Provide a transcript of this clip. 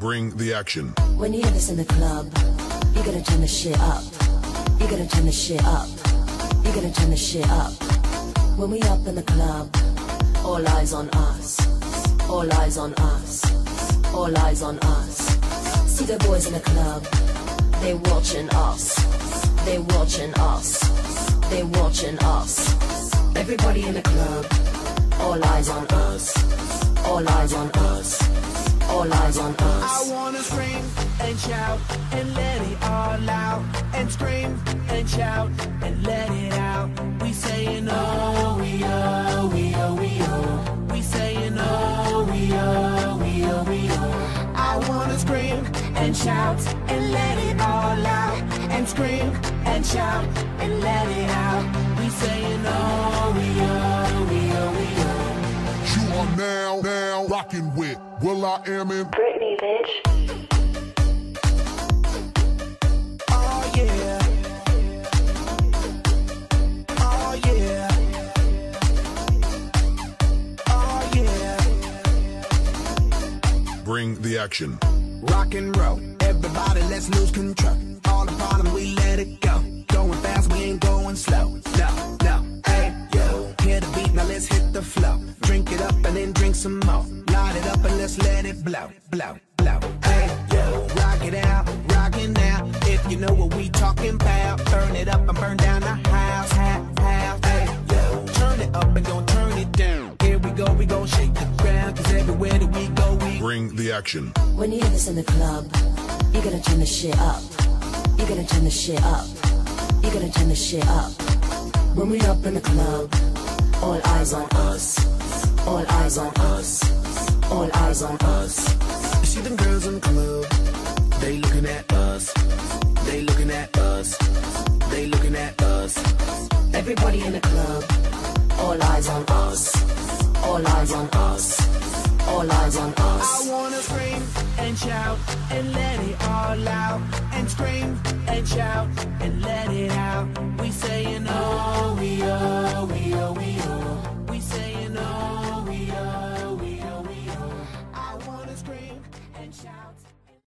Bring the action. When you hear this in the club, you gotta turn the shit up. You gotta turn the shit up. You gotta turn the shit up. When we up in the club, all eyes on us. All eyes on us. All eyes on us. See the boys in the club, they watching us. They watching us. They watching us. Everybody in the club, all eyes on us. All eyes on us. All eyes on us. I wanna scream and shout and let it all out. And scream and shout and let it out. We saying oh, we oh, we oh, we oh. We saying oh, we oh, we oh, we oh. I wanna scream and shout and let it all out. And scream and shout and let it out. We saying oh, we oh, we oh, we oh. You are now rocking with will.i.am in Britney, bitch. Oh yeah. Oh yeah. Oh yeah. Bring the action. Rock and roll, everybody let's lose control. All the bottom we let it go. Going fast, we ain't going slow. No, no, hey, yo. Hear the beat, now let's hit the flow. Drink it up and then drink some more. Light it up and let's let it blow, blow, blow. Hey, yo. Rock it out, rockin' now. If you know what we talking about, burn it up and burn down the house, house. Hey, yo. Turn it up and don't turn it down. Here we gon' shake the ground. Cause everywhere that we go, we Bring the action. When you hear this in the club, you gotta turn the shit up. You gotta turn the shit up. You gotta turn the shit up. When we up in the club, all eyes on us. All eyes on us. All eyes on us. You see them girls in the club, they looking at us. They looking at us. They looking at us. Everybody in the club, all eyes on us. All eyes on us. All eyes on us. I wanna scream and shout and let it all out. And scream and shout and let it out. We say